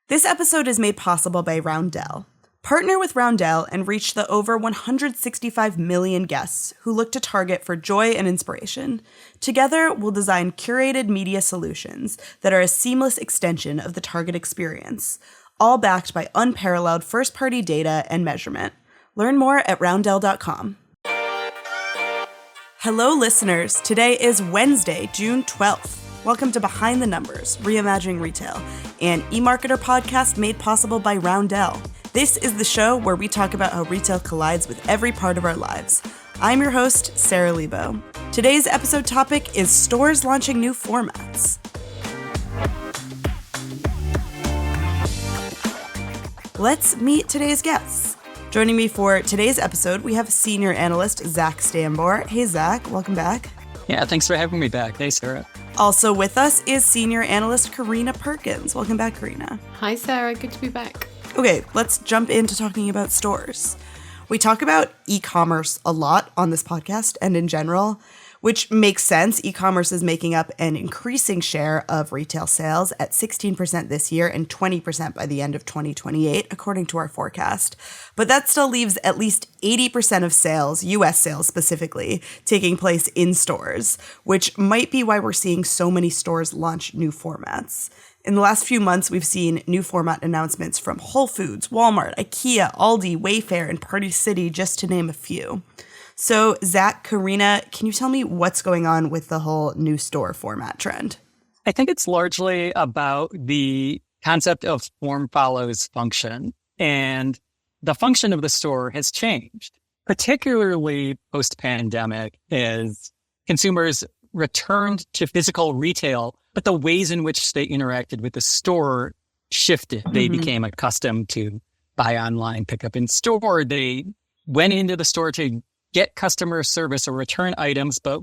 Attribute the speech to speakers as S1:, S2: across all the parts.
S1: This episode is made possible by Roundel. Partner with Roundel and reach the over 165 million guests who look to Target for joy and inspiration. Together, we'll design curated media solutions that are a seamless extension of the Target experience, all backed by unparalleled first-party data and measurement. Learn more at roundel.com. Hello, listeners. Today is Wednesday, June 12th. Welcome to Behind the Numbers, Reimagining Retail, an EMARKETER podcast made possible by Roundel. This is the show where we talk about how retail collides with every part of our lives. I'm your host, Sara Lebow. Today's episode topic is stores launching new formats. Let's meet today's guests. Joining me for today's episode, we have senior analyst Zach Stambor. Hey, Zach, welcome back.
S2: Yeah, thanks for having me back. Hey, Sarah.
S1: Also with us is senior analyst Carina Perkins. Welcome back, Carina.
S3: Hi, Sarah. Good to be back.
S1: Okay, let's jump into talking about stores. We talk about e-commerce a lot on this podcast and in general, which makes sense. E-commerce is making up an increasing share of retail sales at 16% this year and 20% by the end of 2028, according to our forecast. But that still leaves at least 80% of sales, US sales specifically, taking place in stores, which might be why we're seeing so many stores launch new formats. In the last few months, we've seen new format announcements from Whole Foods, Walmart, IKEA, Aldi, Wayfair, and Party City, just to name a few. So, Zach, Carina, can you tell me what's going on with the whole new store format trend?
S2: I think it's largely about the concept of form follows function. And the function of the store has changed, particularly post-pandemic, as consumers returned to physical retail, but the ways in which they interacted with the store shifted. They became accustomed to buy online, pick up in store. They went into the store to get customer service or return items, but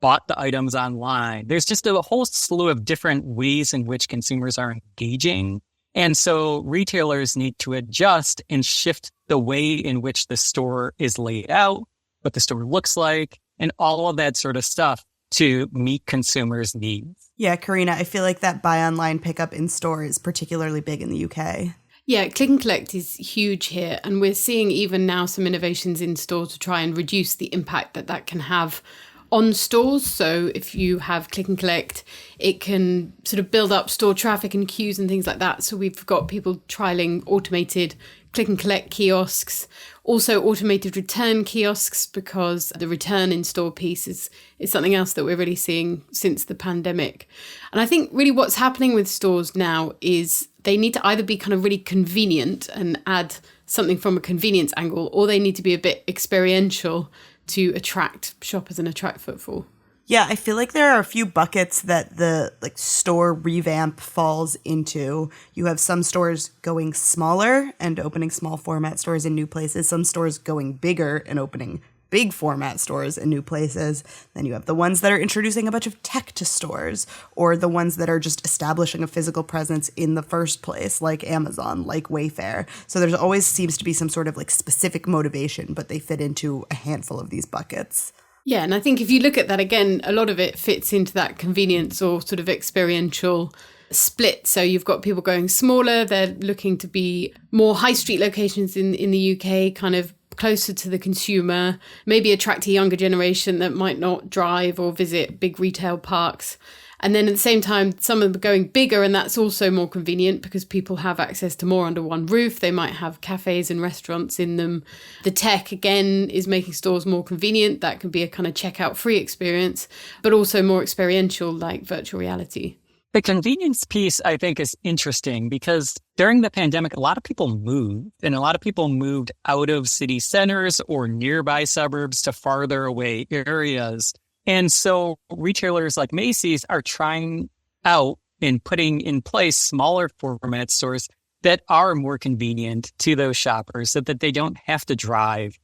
S2: bought the items online. There's just a whole slew of different ways in which consumers are engaging. And so retailers need to adjust and shift the way in which the store is laid out, what the store looks like, and all of that sort of stuff to meet consumers' needs.
S1: Yeah, Carina, I feel like that buy online, pick up in store is particularly big in the UK.
S3: Yeah, click and collect is huge here. And we're seeing even now some innovations in store to try and reduce the impact that can have on stores. So if you have click and collect, it can sort of build up store traffic and queues and things like that. So we've got people trialing automated click and collect kiosks, also automated return kiosks, because the return in store piece is something else that we're really seeing since the pandemic. And I think really what's happening with stores now is they need to either be kind of really convenient and add something from a convenience angle, or they need to be a bit experiential to attract shoppers and attract footfall.
S1: Yeah, I feel like there are a few buckets that the store revamp falls into. You have some stores going smaller and opening small format stores in new places, some stores going bigger and opening big format stores in new places. Then you have the ones that are introducing a bunch of tech to stores, or the ones that are just establishing a physical presence in the first place, like Amazon, like Wayfair. So there's always seems to be some sort of specific motivation, but they fit into a handful of these buckets.
S3: Yeah, and I think if you look at that again, a lot of it fits into that convenience or sort of experiential split. So you've got people going smaller, they're looking to be more high street locations in the UK, kind of closer to the consumer, maybe attract a younger generation that might not drive or visit big retail parks. And then at the same time, some of them are going bigger, and that's also more convenient because people have access to more under one roof. They might have cafes and restaurants in them. The tech, again, is making stores more convenient. That can be a kind of checkout-free experience, but also more experiential, like virtual reality.
S2: The convenience piece, I think, is interesting because during the pandemic, a lot of people moved, and a lot of people moved out of city centers or nearby suburbs to farther away areas. And so retailers like Macy's are trying out and putting in place smaller format stores that are more convenient to those shoppers so that they don't have to drive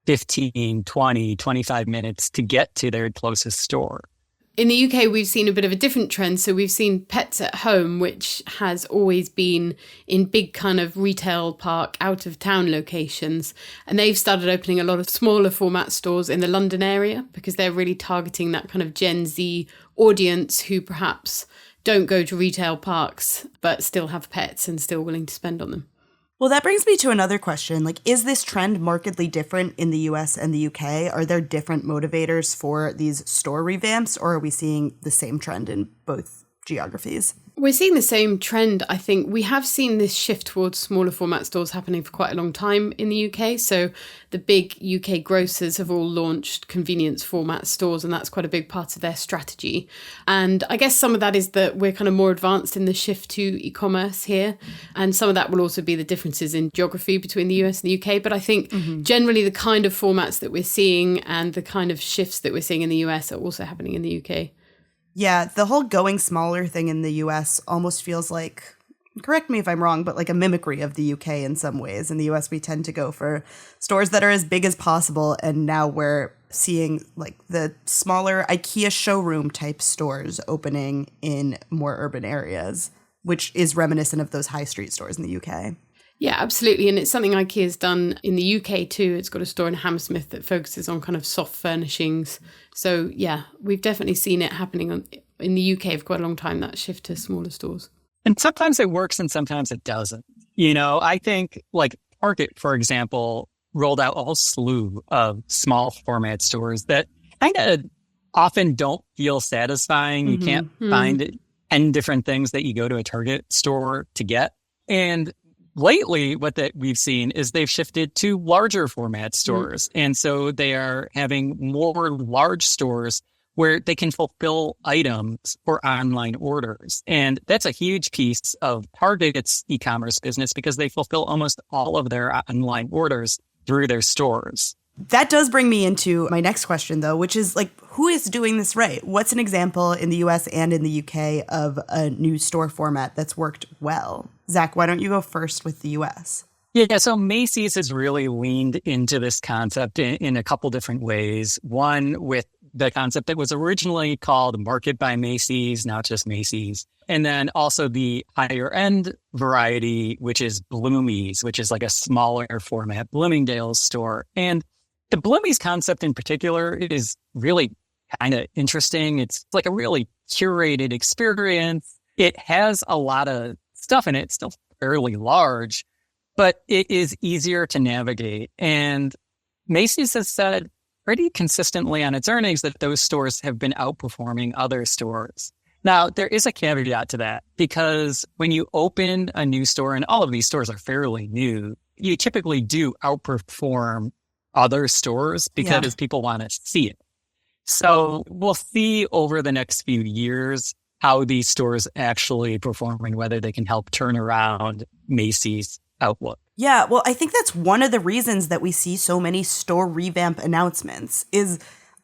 S2: 15, 20, 25 minutes to get to their closest store.
S3: In the UK, we've seen a bit of a different trend. So we've seen Pets at Home, which has always been in big kind of retail park, out of town locations. And they've started opening a lot of smaller format stores in the London area because they're really targeting that kind of Gen Z audience who perhaps don't go to retail parks, but still have pets and still willing to spend on them.
S1: Well, that brings me to another question. Like, is this trend markedly different in the US and the UK? Are there different motivators for these store revamps, or are we seeing the same trend in both geographies?
S3: We're seeing the same trend. I think we have seen this shift towards smaller format stores happening for quite a long time in the UK. So the big UK grocers have all launched convenience format stores, and that's quite a big part of their strategy. And I guess some of that is that we're kind of more advanced in the shift to e-commerce here. And some of that will also be the differences in geography between the US and the UK. But I think generally the kind of formats that we're seeing and the kind of shifts that we're seeing in the US are also happening in the UK.
S1: Yeah, the whole going smaller thing in the US almost feels like, correct me if I'm wrong, but like a mimicry of the UK in some ways. In the US, we tend to go for stores that are as big as possible. And now we're seeing like the smaller IKEA showroom type stores opening in more urban areas, which is reminiscent of those high street stores in the UK.
S3: Yeah, absolutely. And it's something IKEA's done in the UK too. It's got a store in Hammersmith that focuses on kind of soft furnishings. So yeah, we've definitely seen it happening in the UK for quite a long time, that shift to smaller stores.
S2: And sometimes it works and sometimes it doesn't. You know, I think like Target, for example, rolled out a whole slew of small format stores that kind of often don't feel satisfying. You can't find 10 different things that you go to a Target store to get. And lately, what we've seen is they've shifted to larger format stores. And so they are having more large stores where they can fulfill items for online orders. And that's a huge piece of Target's e-commerce business because they fulfill almost all of their online orders through their stores.
S1: That does bring me into my next question, though, which is like, who is doing this right? What's an example in the US and in the UK of a new store format that's worked well? Zach, why don't you go first with the US?
S2: Yeah, so Macy's has really leaned into this concept in a couple different ways. One, with the concept that was originally called Market by Macy's, now just Macy's. And then also the higher end variety, which is Bloomies, which is like a smaller format Bloomingdale's store. And the Bloomies concept in particular is really kind of interesting. It's like a really curated experience. It has a lot of stuff in it. It's still fairly large, but it is easier to navigate. And Macy's has said pretty consistently on its earnings that those stores have been outperforming other stores. Now, there is a caveat to that because when you open a new store, and all of these stores are fairly new, you typically do outperform other stores because people want to see it. So we'll see over the next few years how these stores actually perform and whether they can help turn around Macy's outlook.
S1: Yeah, well, I think that's one of the reasons that we see so many store revamp announcements is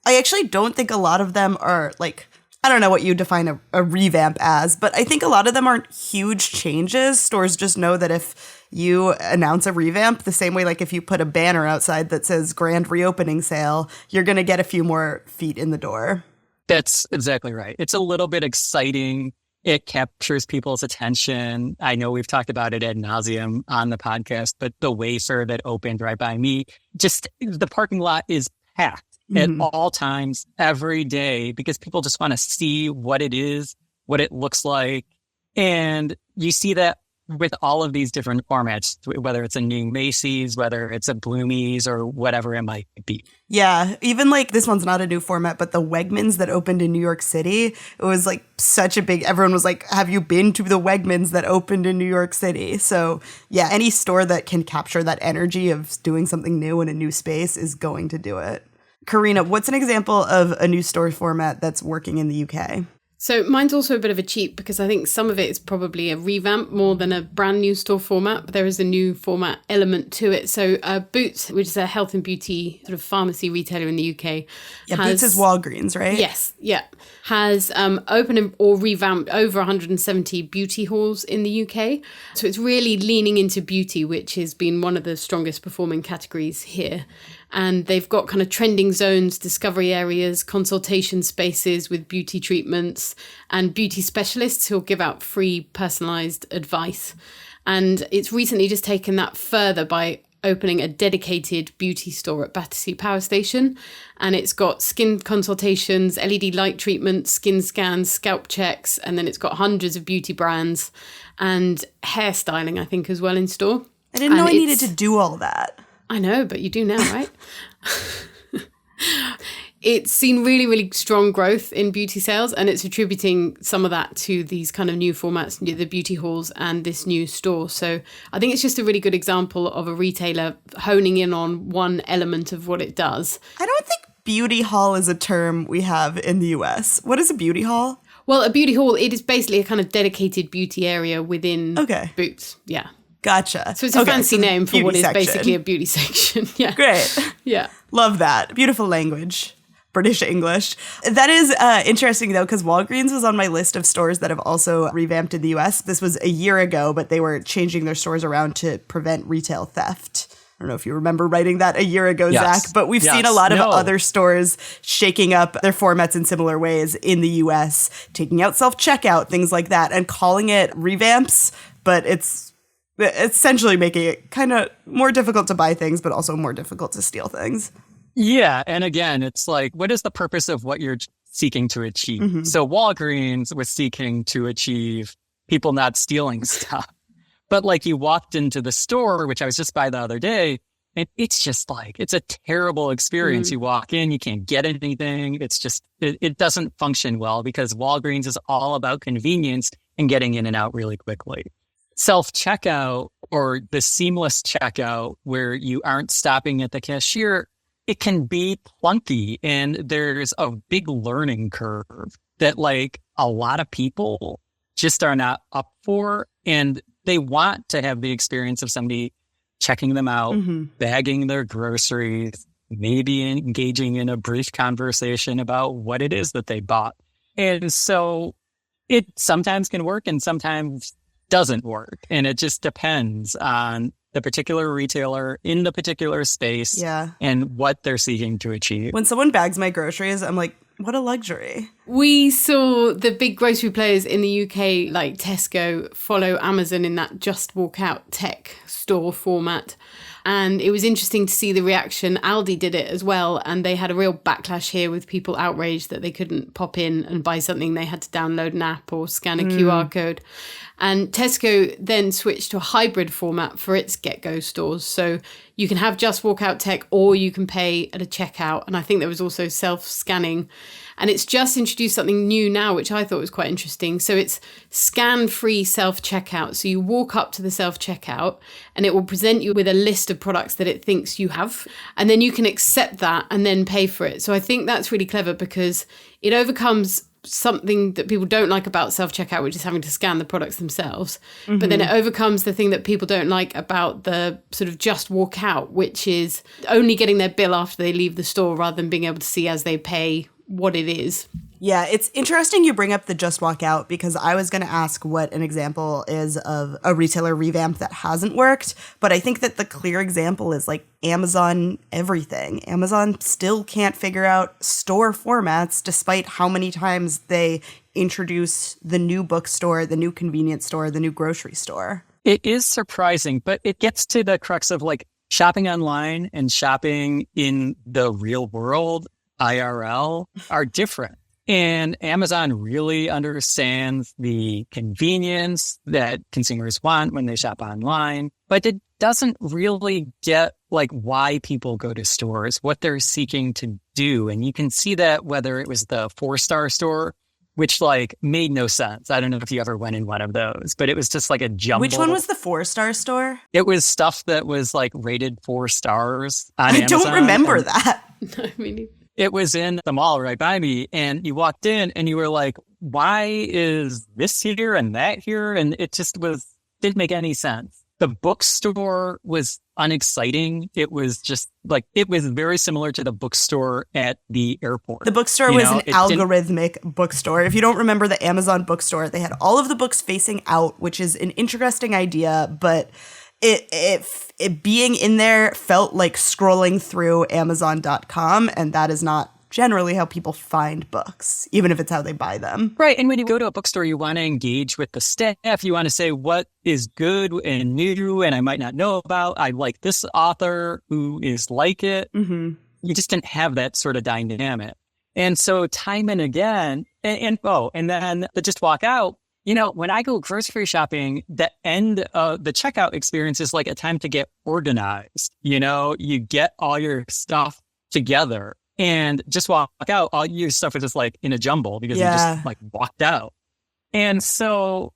S1: I actually don't think a lot of them are like, I don't know what you define a revamp as, but I think a lot of them aren't huge changes. Stores just know that if you announce a revamp, the same way like if you put a banner outside that says grand reopening sale, you're going to get a few more feet in the door.
S2: That's exactly right. It's a little bit exciting. It captures people's attention. I know we've talked about it ad nauseum on the podcast, but the Wayfair that opened right by me, just the parking lot is packed at all times, every day, because people just want to see what it is, what it looks like. And you see that with all of these different formats, whether it's a new Macy's, whether it's a Bloomies or whatever it might be.
S1: Yeah, even like this one's not a new format, but the Wegmans that opened in New York City, it was like such a big, everyone was like, have you been to the Wegmans that opened in New York City? So yeah, any store that can capture that energy of doing something new in a new space is going to do it. Carina, what's an example of a new store format that's working in the UK?
S3: So mine's also a bit of a cheat because I think some of it is probably a revamp more than a brand new store format, but there is a new format element to it. So Boots, which is a health and beauty sort of pharmacy retailer in the UK.
S1: Yeah, Boots is Walgreens, right?
S3: Yes, yeah. Has opened or revamped over 170 beauty halls in the UK. So it's really leaning into beauty, which has been one of the strongest performing categories here. And they've got kind of trending zones, discovery areas, consultation spaces with beauty treatments and beauty specialists who'll give out free personalized advice. And it's recently just taken that further by opening a dedicated beauty store at Battersea Power Station. And it's got skin consultations, LED light treatments, skin scans, scalp checks, and then it's got hundreds of beauty brands and hairstyling, I think, as well in store.
S1: I didn't know I needed to do all that.
S3: I know, but you do now, right? It's seen really, really strong growth in beauty sales, and it's attributing some of that to these kind of new formats, the beauty halls and this new store. So I think it's just a really good example of a retailer honing in on one element of what it does.
S1: I don't think beauty hall is a term we have in the US. What is a beauty hall?
S3: Well, a beauty hall, it is basically a kind of dedicated beauty area within Boots. Yeah.
S1: Gotcha.
S3: So it's a fancy name for what is basically a beauty section. Yeah.
S1: Great.
S3: Yeah.
S1: Love that. Beautiful language. British English. That is interesting, though, because Walgreens was on my list of stores that have also revamped in the U.S. This was a year ago, but they were changing their stores around to prevent retail theft. I don't know if you remember writing that a year ago, Zach, but we've seen a lot of other stores shaking up their formats in similar ways in the U.S., taking out self-checkout, things like that, and calling it revamps, but it's essentially making it kind of more difficult to buy things, but also more difficult to steal things.
S2: Yeah. And again, it's like, what is the purpose of what you're seeking to achieve? Mm-hmm. So Walgreens was seeking to achieve people not stealing stuff. But like you walked into the store, which I was just by the other day, and it's just like, it's a terrible experience. You walk in, you can't get anything. It's just, it doesn't function well because Walgreens is all about convenience and getting in and out really quickly. Self-checkout or the seamless checkout where you aren't stopping at the cashier, it can be clunky and there's a big learning curve that like a lot of people just are not up for, and they want to have the experience of somebody checking them out, bagging their groceries, maybe engaging in a brief conversation about what it is that they bought. And so it sometimes can work and sometimes doesn't work. And it just depends on the particular retailer in the particular space and what they're seeking to achieve.
S1: When someone bags my groceries, I'm like, what a luxury.
S3: We saw the big grocery players in the UK, like Tesco, follow Amazon in that just walk out tech store format. And it was interesting to see the reaction. Aldi did it as well. And they had a real backlash here with people outraged that they couldn't pop in and buy something. They had to download an app or scan a QR code. And Tesco then switched to a hybrid format for its get-go stores. So you can have just walk-out tech or you can pay at a checkout. And I think there was also self-scanning. And it's just introduced something new now, which I thought was quite interesting. So it's scan-free self-checkout. So you walk up to the self-checkout and it will present you with a list of products that it thinks you have. And then you can accept that and then pay for it. So I think that's really clever because it overcomes something that people don't like about self-checkout, which is having to scan the products themselves. But then it overcomes the thing that people don't like about the sort of just walk out, which is only getting their bill after they leave the store rather than being able to see as they pay what it is.
S1: Yeah, it's interesting you bring up the just walk out because I was going to ask what an example is of a retailer revamp that hasn't worked. But I think that the clear example is like Amazon everything. Amazon still can't figure out store formats despite how many times they introduce the new bookstore, the new convenience store, the new grocery store.
S2: It is surprising, but it gets to the crux of like shopping online and shopping in the real world, IRL, are different. And Amazon really understands the convenience that consumers want when they shop online, but it doesn't really get like why people go to stores, what they're seeking to do. And you can see that whether it was the 4-star store, which like made no sense. I don't know if you ever went in one of those, but it was just like a jumble.
S1: Which one was the 4-star store?
S2: It was stuff that was like rated 4 stars on Amazon.
S1: I don't remember that.
S3: I mean,
S2: it was in the mall right by me, and you walked in and you were like, why is this here and that here? And it just didn't make any sense. The bookstore was unexciting. It was just like, it was very similar to the bookstore at the airport.
S1: The bookstore was an algorithmic bookstore. If you don't remember the Amazon bookstore, they had all of the books facing out, which is an interesting idea, but it being in there felt like scrolling through Amazon.com, and that is not generally how people find books, even if it's how they buy them.
S2: Right. And when you go to a bookstore, you want to engage with the staff. You want to say what is good and new and I might not know about. I like this author who is like it.
S1: Mm-hmm.
S2: You just didn't have that sort of dynamic. And so time and again, and then the just walk out, when I go grocery shopping, the end of the checkout experience is like a time to get organized. You get all your stuff together and just walk out. All your stuff is just like in a jumble because you just like walked out. And so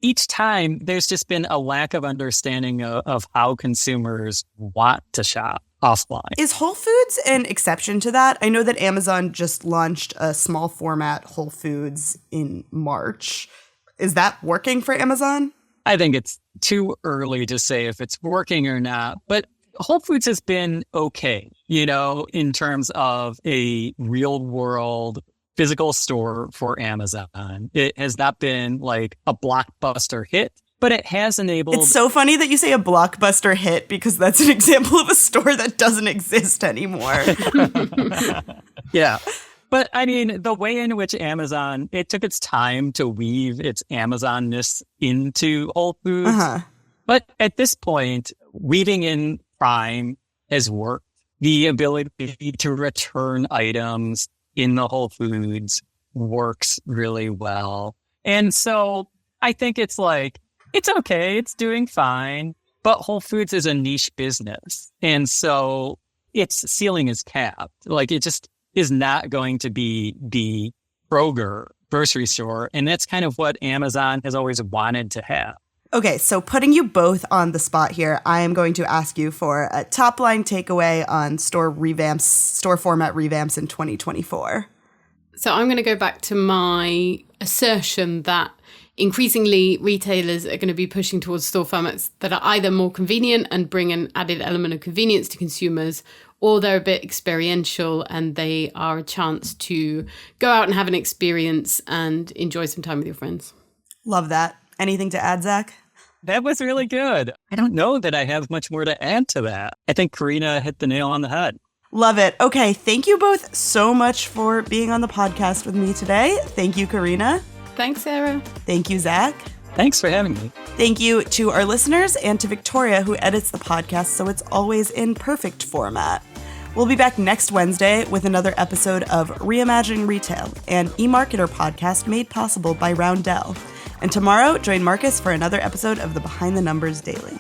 S2: each time there's just been a lack of understanding of how consumers want to shop offline.
S1: Is Whole Foods an exception to that? I know that Amazon just launched a small format Whole Foods in March. Is that working for Amazon?
S2: I think it's too early to say if it's working or not, but Whole Foods has been okay, in terms of a real world physical store for Amazon. It has not been like a blockbuster hit, but it has enabled...
S1: It's so funny that you say a blockbuster hit because that's an example of a store that doesn't exist anymore.
S2: Yeah. But I mean, the way in which Amazon, it took its time to weave its Amazon-ness into Whole Foods.
S1: Uh-huh.
S2: But at this point, weaving in Prime has worked. The ability to return items in the Whole Foods works really well. And so I think it's okay, it's doing fine, but Whole Foods is a niche business. And so its ceiling is capped. Like it just is not going to be the Kroger grocery store. And that's kind of what Amazon has always wanted to have.
S1: Okay, so putting you both on the spot here, I am going to ask you for a top-line takeaway on store format revamps in 2024.
S3: So I'm going to go back to my assertion that increasingly retailers are going to be pushing towards store formats that are either more convenient and bring an added element of convenience to consumers, or they're a bit experiential and they are a chance to go out and have an experience and enjoy some time with your friends.
S1: Love that. Anything to add, Zach?
S2: That was really good. I don't know that I have much more to add to that. I think Carina hit the nail on the head.
S1: Love it. Okay, thank you both so much for being on the podcast with me today. Thank you, Carina.
S3: Thanks, Sarah.
S1: Thank you, Zach.
S2: Thanks for having me.
S1: Thank you to our listeners and to Victoria, who edits the podcast so it's always in perfect format. We'll be back next Wednesday with another episode of Reimagining Retail, an eMarketer podcast made possible by Roundel. And tomorrow, join Marcus for another episode of the Behind the Numbers Daily.